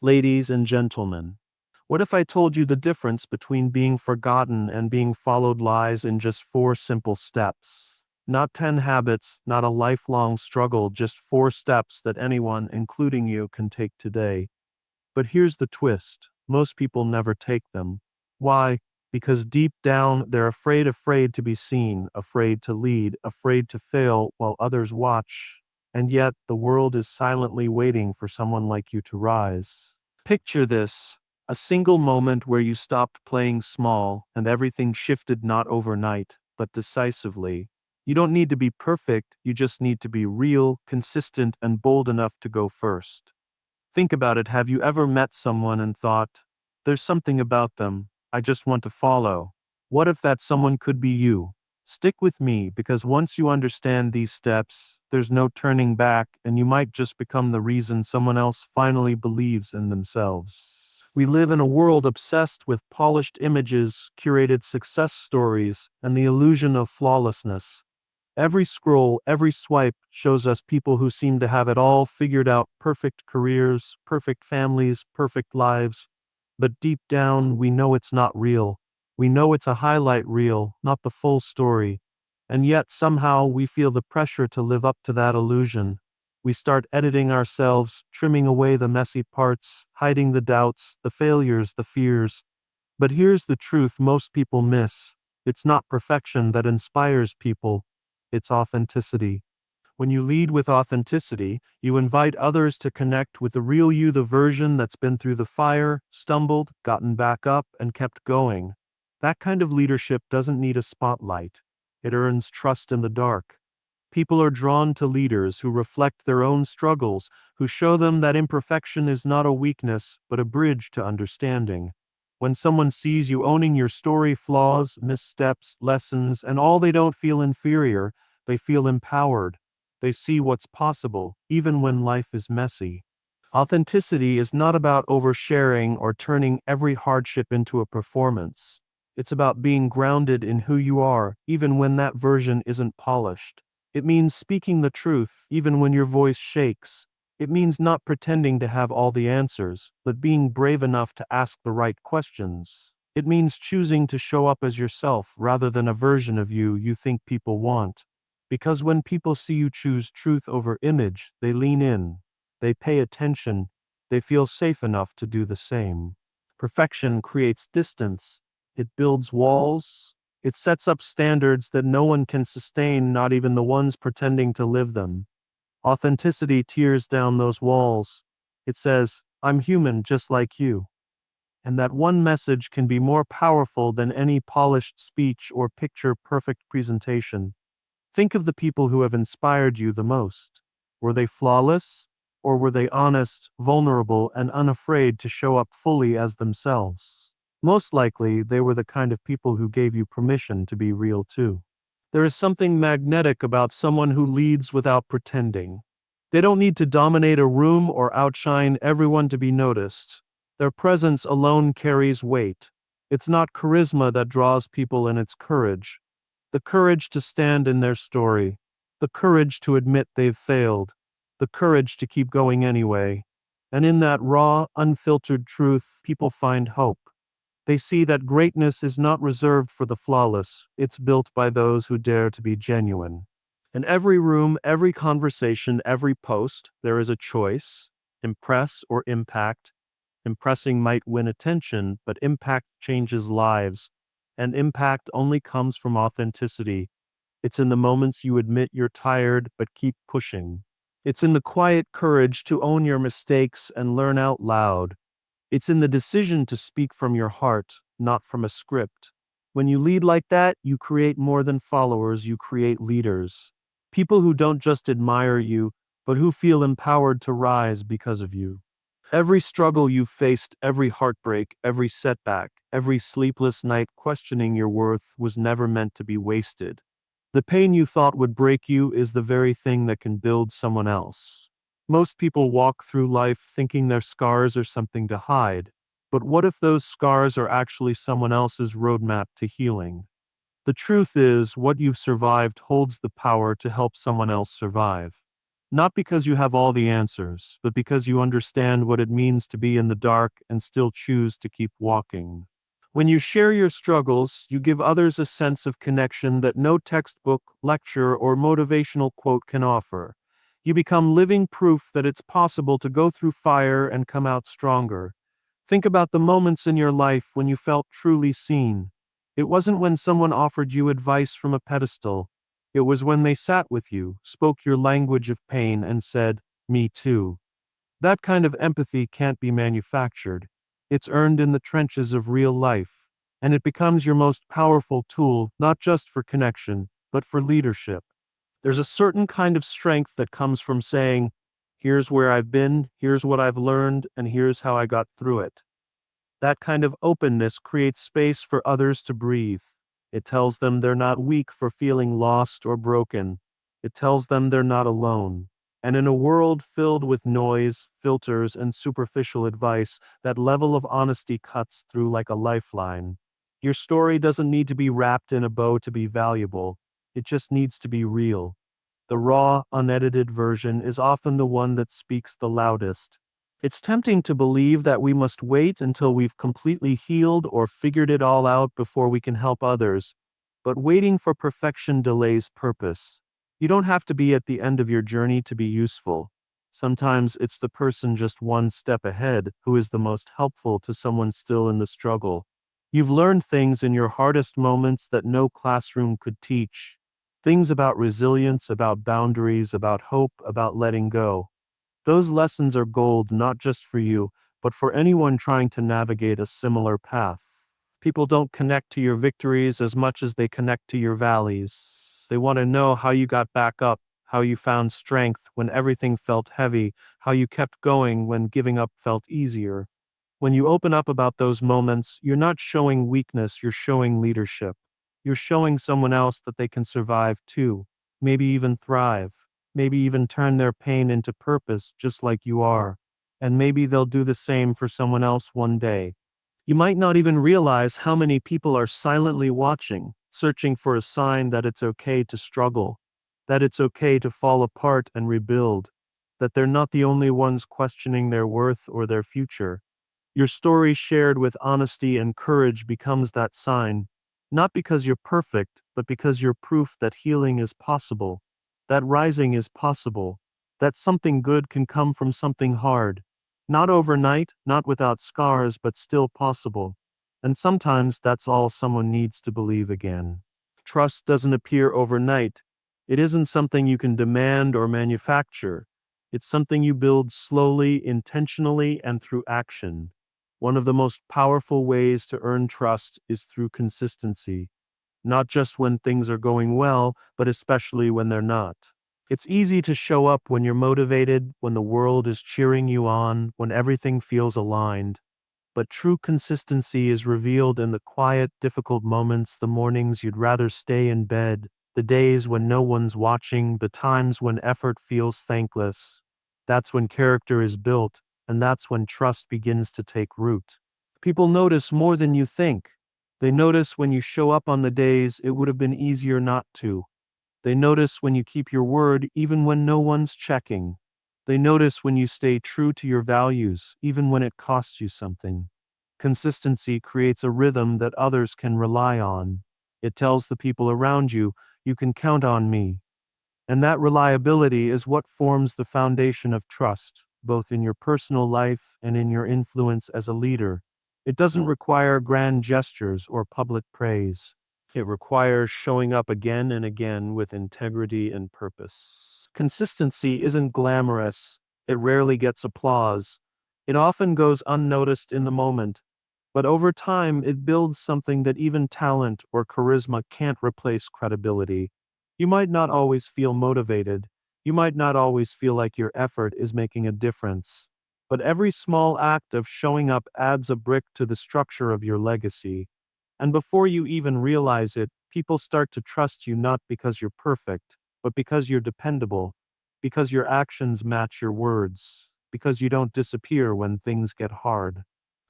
Ladies and gentlemen, what if I told you the difference between being forgotten and being followed lies in just 4 simple steps? Not 10 habits, not a lifelong struggle, just 4 steps that anyone, including you, can take today. But here's the twist: most people never take them. Why? Because deep down, they're afraid to be seen, afraid to lead, afraid to fail while others watch. And yet, the world is silently waiting for someone like you to rise. Picture this: a single moment where you stopped playing small and everything shifted, not overnight, but decisively. You don't need to be perfect, you just need to be real, consistent, and bold enough to go first. Think about it. Have you ever met someone and thought, there's something about them I just want to follow? What if that someone could be you? Stick with me, because once you understand these steps, there's no turning back, and you might just become the reason someone else finally believes in themselves. We live in a world obsessed with polished images, curated success stories, and the illusion of flawlessness. Every scroll, every swipe shows us people who seem to have it all figured out: perfect careers, perfect families, perfect lives. But deep down, we know it's not real. We know it's a highlight reel, not the full story. And yet, somehow, we feel the pressure to live up to that illusion. We start editing ourselves, trimming away the messy parts, hiding the doubts, the failures, the fears. But here's the truth most people miss: it's not perfection that inspires people. It's authenticity. When you lead with authenticity, you invite others to connect with the real you, the version that's been through the fire, stumbled, gotten back up, and kept going. That kind of leadership doesn't need a spotlight. It earns trust in the dark. People are drawn to leaders who reflect their own struggles, who show them that imperfection is not a weakness, but a bridge to understanding. When someone sees you owning your story, flaws, missteps, lessons, and all, they don't feel inferior, they feel empowered. They see what's possible, even when life is messy. Authenticity is not about oversharing or turning every hardship into a performance. It's about being grounded in who you are, even when that version isn't polished. It means speaking the truth, even when your voice shakes. It means not pretending to have all the answers, but being brave enough to ask the right questions. It means choosing to show up as yourself rather than a version of you think people want. Because when people see you choose truth over image, they lean in, they pay attention, they feel safe enough to do the same. Perfection creates distance. It builds walls. It sets up standards that no one can sustain, not even the ones pretending to live them. Authenticity tears down those walls. It says, I'm human just like you. And that one message can be more powerful than any polished speech or picture-perfect presentation. Think of the people who have inspired you the most. Were they flawless? Or were they honest, vulnerable, and unafraid to show up fully as themselves? Most likely, they were the kind of people who gave you permission to be real too. There is something magnetic about someone who leads without pretending. They don't need to dominate a room or outshine everyone to be noticed. Their presence alone carries weight. It's not charisma that draws people, and it's courage. The courage to stand in their story. The courage to admit they've failed. The courage to keep going anyway. And in that raw, unfiltered truth, people find hope. They see that greatness is not reserved for the flawless, it's built by those who dare to be genuine. In every room, every conversation, every post, there is a choice: impress or impact. Impressing might win attention, but impact changes lives. And impact only comes from authenticity. It's in the moments you admit you're tired but keep pushing. It's in the quiet courage to own your mistakes and learn out loud. It's in the decision to speak from your heart, not from a script. When you lead like that, you create more than followers, you create leaders. People who don't just admire you, but who feel empowered to rise because of you. Every struggle you've faced, every heartbreak, every setback, every sleepless night questioning your worth was never meant to be wasted. The pain you thought would break you is the very thing that can build someone else. Most people walk through life thinking their scars are something to hide. But what if those scars are actually someone else's roadmap to healing? The truth is, what you've survived holds the power to help someone else survive. Not because you have all the answers, but because you understand what it means to be in the dark and still choose to keep walking. When you share your struggles, you give others a sense of connection that no textbook, lecture, or motivational quote can offer. You become living proof that it's possible to go through fire and come out stronger. Think about the moments in your life when you felt truly seen. It wasn't when someone offered you advice from a pedestal. It was when they sat with you, spoke your language of pain, and said, "Me too." That kind of empathy can't be manufactured. It's earned in the trenches of real life, and it becomes your most powerful tool, not just for connection, but for leadership. There's a certain kind of strength that comes from saying, "Here's where I've been, here's what I've learned, and here's how I got through it." That kind of openness creates space for others to breathe. It tells them they're not weak for feeling lost or broken. It tells them they're not alone. And in a world filled with noise, filters, and superficial advice, that level of honesty cuts through like a lifeline. Your story doesn't need to be wrapped in a bow to be valuable. It just needs to be real. The raw, unedited version is often the one that speaks the loudest. It's tempting to believe that we must wait until we've completely healed or figured it all out before we can help others, but waiting for perfection delays purpose. You don't have to be at the end of your journey to be useful. Sometimes it's the person just one step ahead who is the most helpful to someone still in the struggle. You've learned things in your hardest moments that no classroom could teach. Things about resilience, about boundaries, about hope, about letting go. Those lessons are gold not just for you, but for anyone trying to navigate a similar path. People don't connect to your victories as much as they connect to your valleys. They want to know how you got back up, how you found strength when everything felt heavy, how you kept going when giving up felt easier. When you open up about those moments, you're not showing weakness, you're showing leadership. You're showing someone else that they can survive too, maybe even thrive. Maybe even turn their pain into purpose just like you are. And maybe they'll do the same for someone else one day. You might not even realize how many people are silently watching, searching for a sign that it's okay to struggle, that it's okay to fall apart and rebuild, that they're not the only ones questioning their worth or their future. Your story shared with honesty and courage becomes that sign, not because you're perfect, but because you're proof that healing is possible. That rising is possible, that something good can come from something hard. Not overnight, not without scars, but still possible. And sometimes that's all someone needs to believe again. Trust doesn't appear overnight. It isn't something you can demand or manufacture. It's something you build slowly, intentionally, and through action. One of the most powerful ways to earn trust is through consistency. Not just when things are going well, but especially when they're not. It's easy to show up when you're motivated, when the world is cheering you on, when everything feels aligned. But true consistency is revealed in the quiet, difficult moments, the mornings you'd rather stay in bed, the days when no one's watching, the times when effort feels thankless. That's when character is built, and that's when trust begins to take root. People notice more than you think. They notice when you show up on the days it would have been easier not to. They notice when you keep your word even when no one's checking. They notice when you stay true to your values even when it costs you something. Consistency creates a rhythm that others can rely on. It tells the people around you, "You can count on me." And that reliability is what forms the foundation of trust, both in your personal life and in your influence as a leader. It doesn't require grand gestures or public praise. It requires showing up again and again with integrity and purpose. Consistency isn't glamorous. It rarely gets applause. It often goes unnoticed in the moment. But over time, it builds something that even talent or charisma can't replace: credibility. You might not always feel motivated. You might not always feel like your effort is making a difference. But every small act of showing up adds a brick to the structure of your legacy. And before you even realize it, people start to trust you not because you're perfect, but because you're dependable, because your actions match your words, because you don't disappear when things get hard.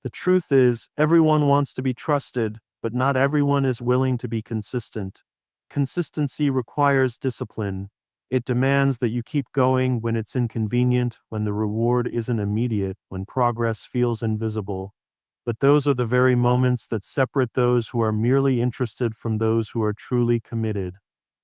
The truth is, everyone wants to be trusted, but not everyone is willing to be consistent. Consistency requires discipline. It demands that you keep going when it's inconvenient, when the reward isn't immediate, when progress feels invisible. But those are the very moments that separate those who are merely interested from those who are truly committed.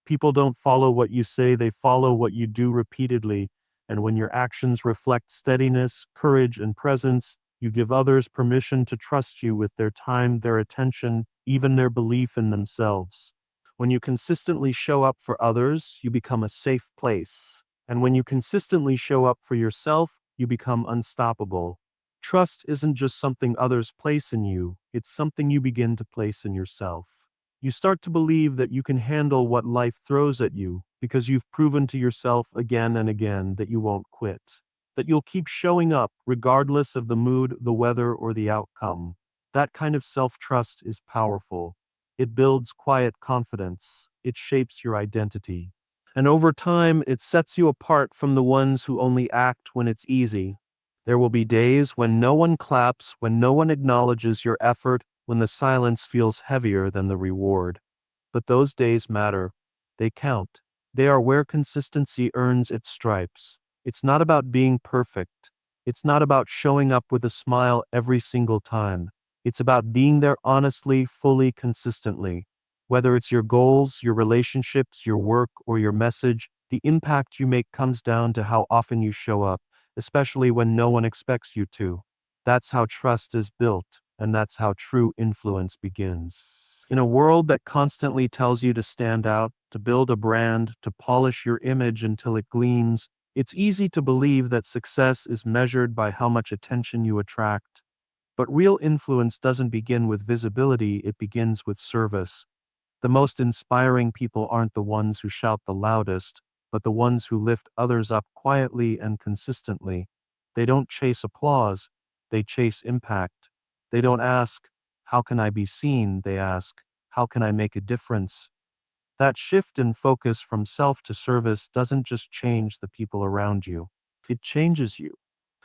People don't follow what you say, they follow what you do repeatedly. And when your actions reflect steadiness, courage, and presence, you give others permission to trust you with their time, their attention, even their belief in themselves. When you consistently show up for others, you become a safe place. And when you consistently show up for yourself, you become unstoppable. Trust isn't just something others place in you, it's something you begin to place in yourself. You start to believe that you can handle what life throws at you because you've proven to yourself again and again that you won't quit, that you'll keep showing up regardless of the mood, the weather, or the outcome. That kind of self-trust is powerful. It builds quiet confidence. It shapes your identity. And over time, it sets you apart from the ones who only act when it's easy. There will be days when no one claps, when no one acknowledges your effort, when the silence feels heavier than the reward. But those days matter. They count. They are where consistency earns its stripes. It's not about being perfect. It's not about showing up with a smile every single time. It's about being there honestly, fully, consistently. Whether it's your goals, your relationships, your work, or your message, the impact you make comes down to how often you show up, especially when no one expects you to. That's how trust is built, and that's how true influence begins. In a world that constantly tells you to stand out, to build a brand, to polish your image until it gleams, it's easy to believe that success is measured by how much attention you attract. But real influence doesn't begin with visibility, it begins with service. The most inspiring people aren't the ones who shout the loudest, but the ones who lift others up quietly and consistently. They don't chase applause, they chase impact. They don't ask, "How can I be seen?" They ask, "How can I make a difference?" That shift in focus from self to service doesn't just change the people around you, it changes you.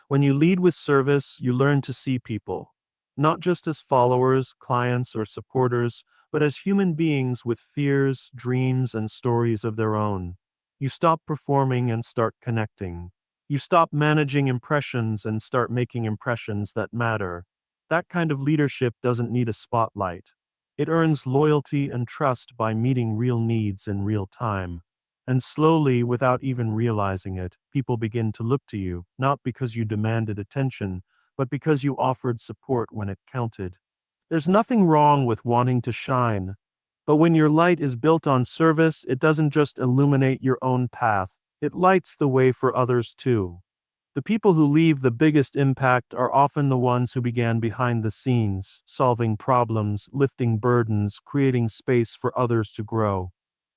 When you lead with service, you learn to see people, not just as followers, clients, or supporters, but as human beings with fears, dreams, and stories of their own. You stop performing and start connecting. You stop managing impressions and start making impressions that matter. That kind of leadership doesn't need a spotlight. It earns loyalty and trust by meeting real needs in real time. And slowly, without even realizing it, people begin to look to you, not because you demanded attention, but because you offered support when it counted. There's nothing wrong with wanting to shine, but when your light is built on service, it doesn't just illuminate your own path, it lights the way for others too. The people who leave the biggest impact are often the ones who began behind the scenes, solving problems, lifting burdens, creating space for others to grow.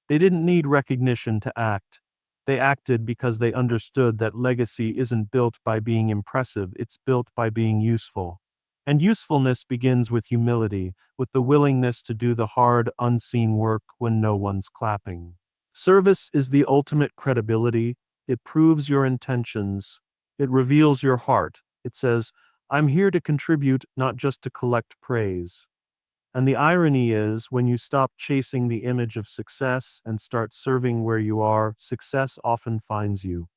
They didn't need recognition to act. They acted because they understood that legacy isn't built by being impressive, it's built by being useful. And usefulness begins with humility, with the willingness to do the hard, unseen work when no one's clapping. Service is the ultimate credibility. It proves your intentions. It reveals your heart. It says, "I'm here to contribute, not just to collect praise." And the irony is, when you stop chasing the image of success and start serving where you are, success often finds you.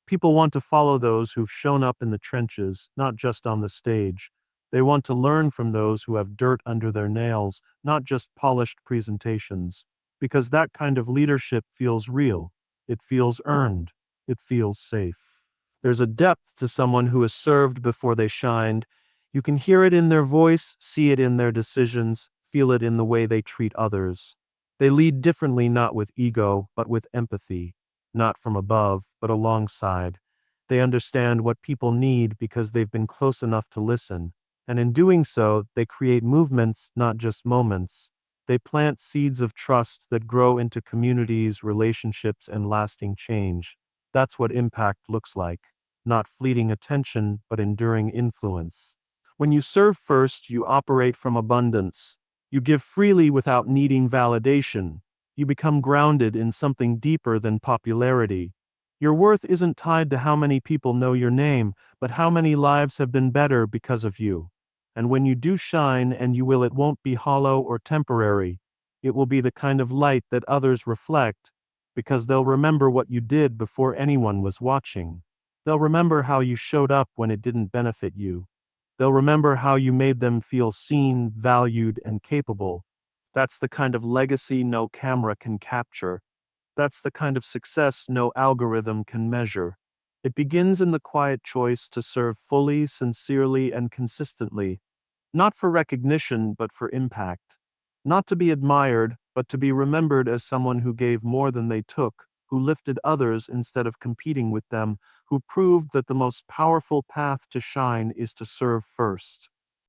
People want to follow those who've shown up in the trenches, not just on the stage. They want to learn from those who have dirt under their nails, not just polished presentations. Because that kind of leadership feels real. It feels earned. It feels safe. There's a depth to someone who has served before they shined. You can hear it in their voice, see it in their decisions, feel it in the way they treat others. They lead differently, not with ego, but with empathy. Not from above, but alongside. They understand what people need because they've been close enough to listen. And in doing so, they create movements, not just moments. They plant seeds of trust that grow into communities, relationships, and lasting change. That's what impact looks like. Not fleeting attention, but enduring influence. When you serve first, you operate from abundance. You give freely without needing validation. You become grounded in something deeper than popularity. Your worth isn't tied to how many people know your name, but how many lives have been better because of you. And when you do shine, and you will, it won't be hollow or temporary. It will be the kind of light that others reflect, because they'll remember what you did before anyone was watching. They'll remember how you showed up when it didn't benefit you. They'll remember how you made them feel seen, valued, and capable. That's the kind of legacy no camera can capture. That's the kind of success no algorithm can measure. It begins in the quiet choice to serve fully, sincerely, and consistently, not for recognition, but for impact. Not to be admired, but to be remembered as someone who gave more than they took, who lifted others instead of competing with them, who proved that the most powerful path to shine is to serve first.